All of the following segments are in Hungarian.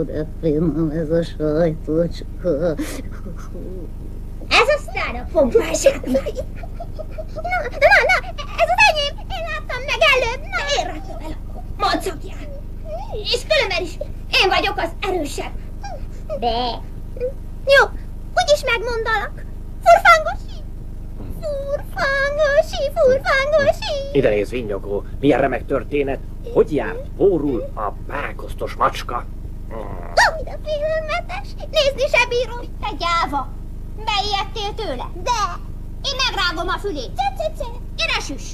De finom ez a sajtocska. Ez aztán a pompását. Na, ez az enyém. Én láttam meg előbb. Na, én raktam el. Macakját. És különben is én vagyok az erősebb. De... Jó, úgyis megmondalak. Furfangosi. Furfangosi. Ide néz, vinnyogó. Milyen remek történet. Hogy jár pórul a pákosztos macska? De félelmetes. Nézni se bírom. Te gyáva. Beijedtél tőle. De én megrágom a fülét. Gyere, süss.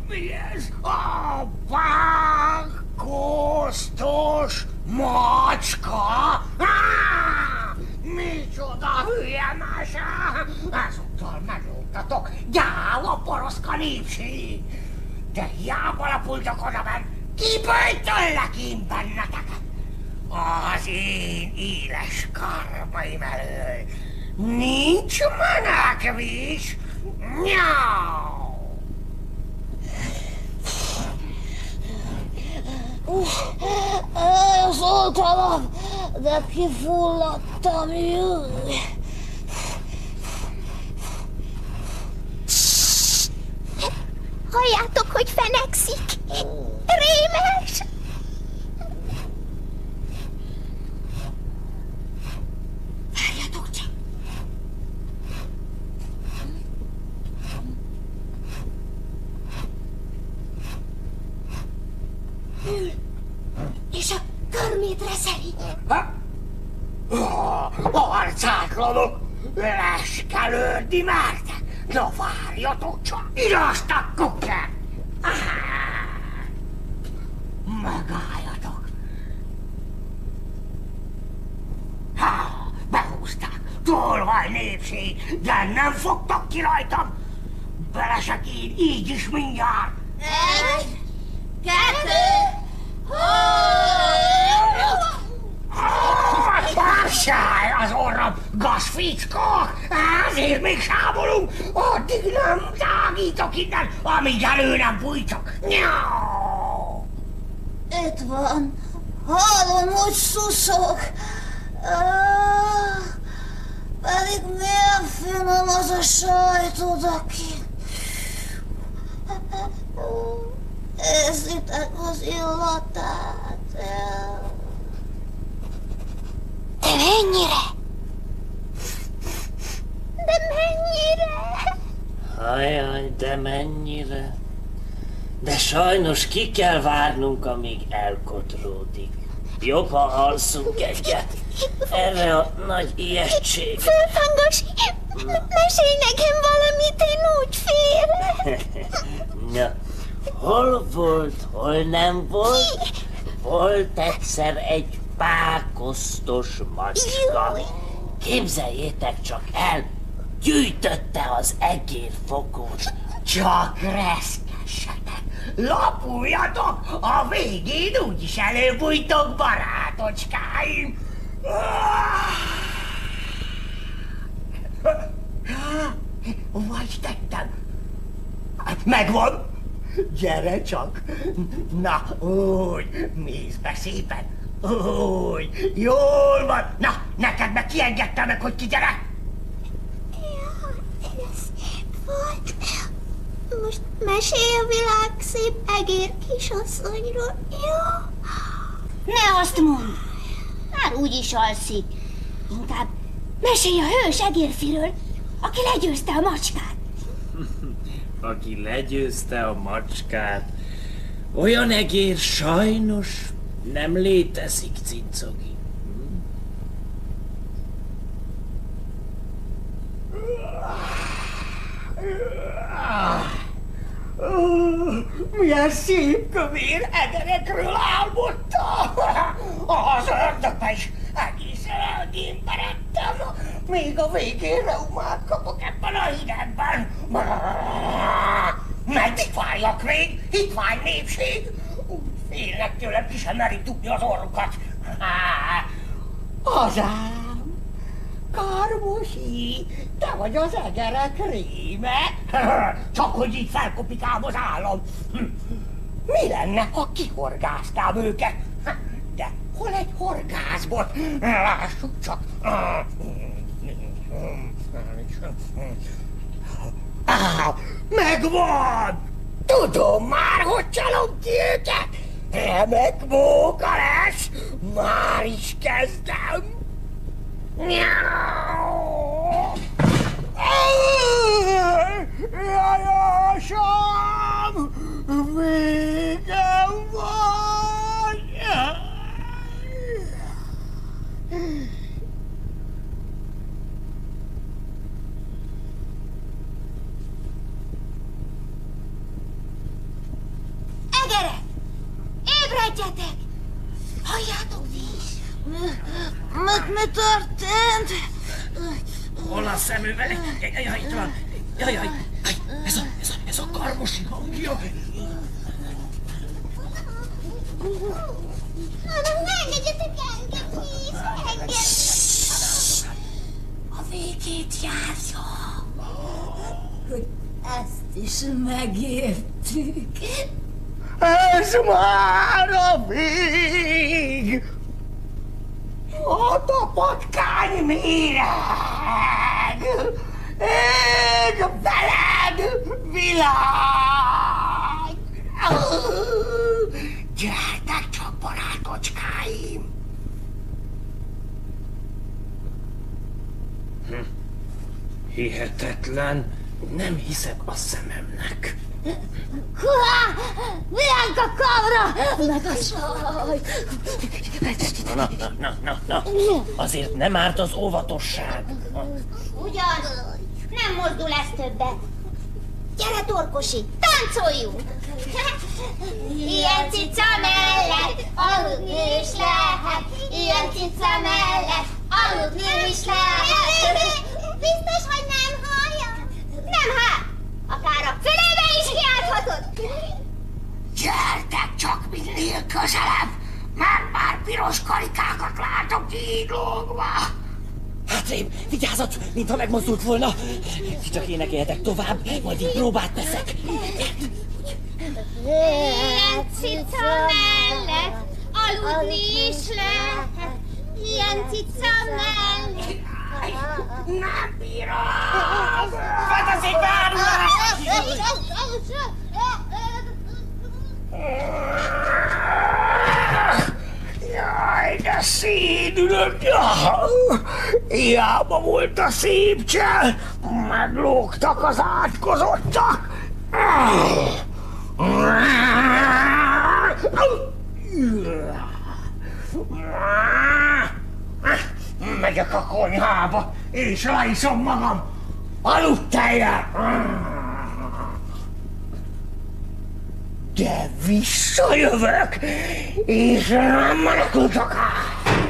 Mi ez a pákosztos macska? Micsoda hülye mese! Ezúttal meglógtatok, gyáva poroszka népség! De hiába lapultok odabenn, kiböjtöllek én benneteket! Az én éles karmaim elől nincs menekvés! Nyau! Elszóltalak, de kifulladtam, jöjj! Halljátok, hogy fenekszik? Rémes! Várjatok csak! Ül, és a körmét reszeli. Arcátlanok! Leskelődni mertek! Na várjatok csak! Irasztak kukker! Megálljatok! Behúzták! Tolvaj népség! De nem fogtok ki rajtam! Belesek én így is mindjárt! 1, 2, Pársáj az orrom, gazfickók! Ezért még sábolunk! Addig nem tágítok innen, amíg elő nem bújtok! Nyau! Itt van. Hallom, hogy szuszog. Pedig milyen finom az a sajt odakint. Érzitek az illatát. De mennyire? De mennyire? Ajaj, de mennyire? De sajnos ki kell várnunk, amíg elkotródik. Jobb, ha alszunk egyet. Erre a nagy ijegység. Furfangos, mesélj nekem valamit, én úgy félek. Na, hol volt, hol nem volt? Volt egyszer egy pákosztos macska. Képzeljétek csak el, gyűjtötte az egérfokót. Csak reszkessetek! Lapuljatok! A végén úgyis előbújtok, barátocskáim! Vagy tettem? Megvan! Gyere csak! Na, úgy, nézd be szépen! Úgy, jól van! Na, neked meg kiengedtem meg, hogy ki gyere! Ja, ez volt Most mesélj a világ szép egér kisasszonyról, jó? Ne azt mondd! Már úgyis alszik. Inkább mesélj a hős egérfiről, aki legyőzte a macskát. Aki legyőzte a macskát, olyan egér sajnos nem létezik, Cincogi. Milyen szép kövér egerekről álmodtam! Az ördögbe is egészen elgémperedtem, még a végén reumát kapok ebben a hidegben. Meddig várjak még? Hitvány népség! Úgy félnek tőlem, ki sem merik dugni az orrukat. Hazám! Karmosi, te vagy az egerek réme? Csak hogy így felkopikám az állam. Mi lenne, ha kihorgáztám őket? De hol egy horgászbot? Lássuk csak. Megvan! Tudom már, hogy csalom ki őket! Remek móka lesz! Már is kezdem! Jajosom! Végem van! Egerek! Ébredjetek! Halljátok ti is! Mi történt? Hol a szemüveg? Jaj, itt van. Jaj, ez a Karmosi hangja. Engedjetek engem is! A végét járja. Hogy ezt is megértük. Ez már a vég! A patkány méreg! Ég veled világ! Gyertek csak, barátocskáim! Hihetetlen, nem hiszek a szememnek. Bianca Kamra! Meg a saj! Na, azért nem árt az óvatosság. Ugyan, nem mozdul ez többet. Gyere, Torkosi, táncoljunk! Ilyen cica mellett aludni is lehet, ilyen cica mellett aludni is lehet. Biztos, hogy nem hallja? Nem hall! Akár a fülébe is kiálthatod! Gyertek csak minél közelebb, mert már piros karikákat látok így lógva. Hátrébb, vigyázat, mintha megmozdult volna. Csak énekeljetek tovább, majd így próbát teszek. Ilyen cica mellett aludni is lehet, ilyen cica mellett. Nem bírom! Fantaszik már! Jaj, de szédülök! Hiába volt a szép csel, meglógtak az átkozottak! Megyek a konyhába, és leiszom magam aludtejjel! De visszajövök, és nem menekültek át!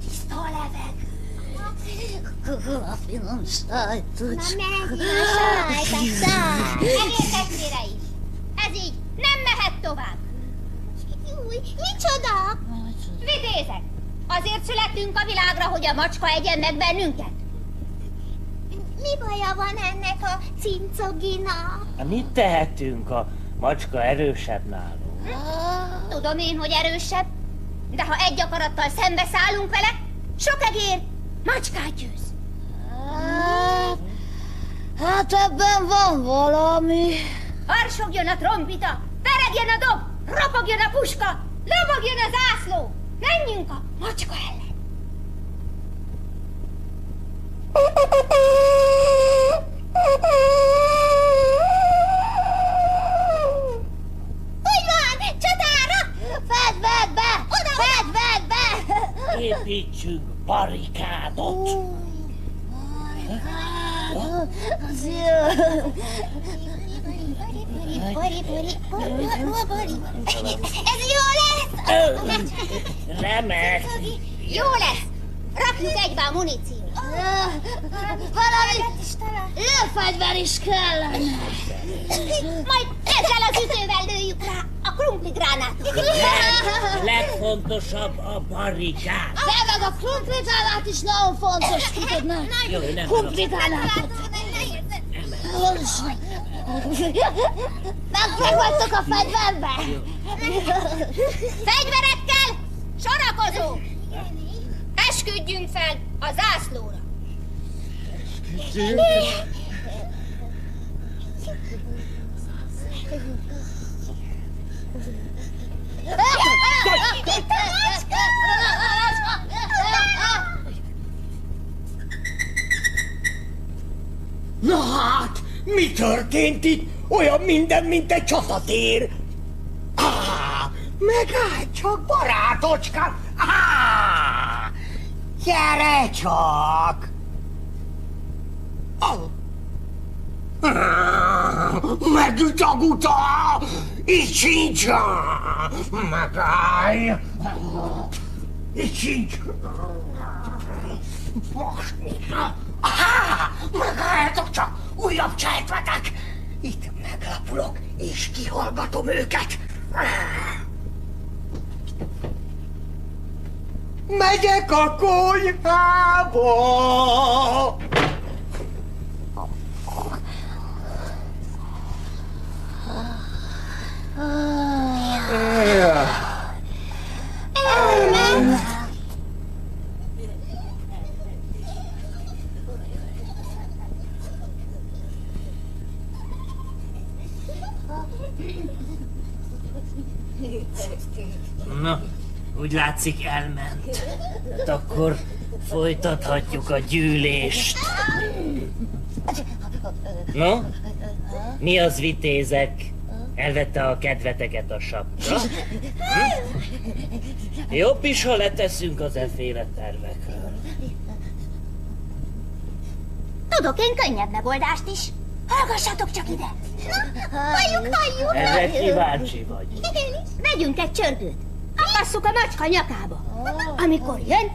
Tiszta a levegő. A finom sajtocska. Na megint a sajt, egértestvére is. Ez így nem mehet tovább. Júj, micsoda? Vitézek! Azért születtünk a világra, hogy a macska egyen meg bennünket. Mi baja van ennek a cincoginak? Mit tehetünk, a macska erősebb nálunk? Tudom én, hogy erősebb, de ha egy akarattal szembeszállunk vele, sok egér macskát győz. Hát ebben van valami. Harsogjon a trombita, peregjen a dob, ropogjon a puska, lobogjon a zászló. Menjünk a macska ellen. Hogy van? Csatára! Fedd be! Fedd be! Építsünk barikádot. Az jó. Ez jó lesz! Remek. Jó lesz! Rakjuk egybe a muníciót. Valami lőfegyver is kellene. Majd ezzel az ütővel lőjük rá a krumpligránátokra. Legfontosabb a barikád. De meg a krumpligránát is nagyon fontos, tudod, Jó, nem krumpligránát. Hol is van? Meg vagytok a fegyverbe? Fegyverekkel sorakozó! Esküdjünk fel a zászlóra! Itt a macska! Na hát, mi történt itt? Olyan minden, mint egy csatatér. Megállj csak, barátocskám! Gyere csak! Megüt a guta! Itt sincs! Megállj! Itt sincs! Most megálljatok csak! Újabb csejtvetek! Itt meglapulok, és kihallgatom őket! Megyek a konyhába! Na, úgy látszik elment. Hát akkor folytathatjuk a gyűlést. No? Mi az, vitézek? Elvette a kedveteket a sapka? Jobb is, ha leteszünk az efféle tervekről. Tudok én könnyebb megoldást is. Hallgassatok csak ide! Halljuk! Erre kíváncsi vagy. Én is. Vegyünk egy csörgőt. Akasszuk a macska nyakába. Amikor jön,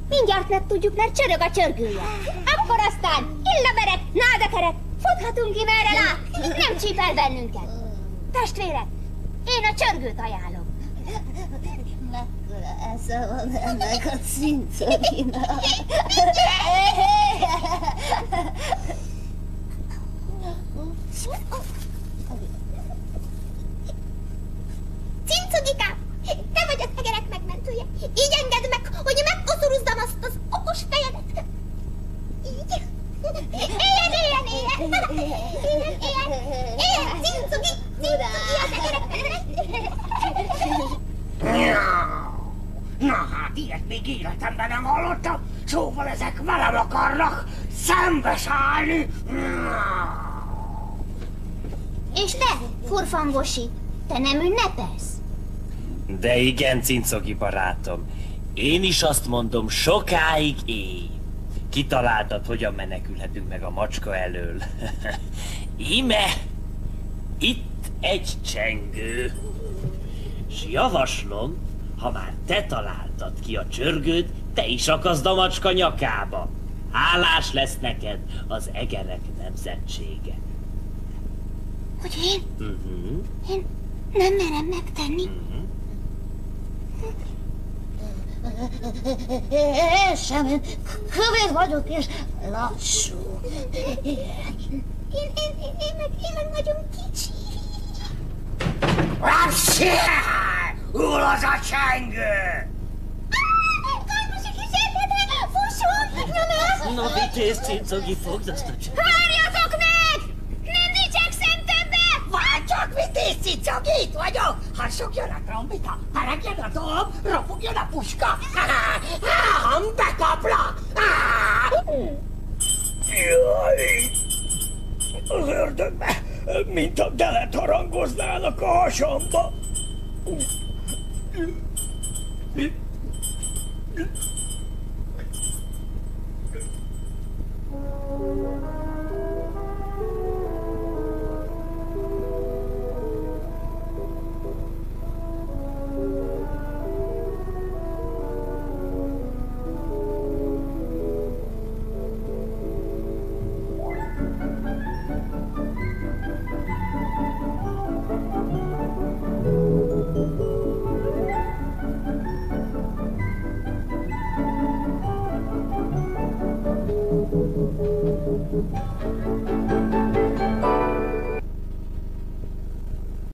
mindjárt megtudjuk, mert csörög a csörgője. Akkor aztán illaberek, nádekeret, futhatunk ki merre lát. Nem csípel bennünket. Testvérek, én a csörgőt ajánlom. Mekkora esze van ennek a cincoginak. Cincogikám, te vagy az egerek megmentője. Így engedd meg, hogy megkoszorúzzam azt az okos fejedet. Így. Éljen! Cincogi az egerek. Na hát, ilyet még életemben nem hallottam, szóval ezek velem akarnak szembeszállni. És te, furfangosi, te nem ünnepelsz? De igen, cincogi barátom. Én is azt mondom, sokáig éj. Kitaláltad, hogyan menekülhetünk meg a macska elől. Íme, itt egy csengő. S javaslom, ha már te találtad ki a csörgőt, te is akaszd a macska nyakába. Hálás lesz neked az egerek nemzetsége. Hogy én? Én nem merem megtenni. Én sem, én kövér vagyok és lassú. Én meg nagyon kicsi. Hol az a csengő? Karmosi kísérletre, fussunk! Nyomás! Na, vitéz, cincogi, fogd azt a csengőt. Várjatok, ne Harsogjon a trombita, peregjen a dob, ropogjon a puska. Bekaplak! Jaj! Az ördögbe, mint a delet harangoznának a hasamba.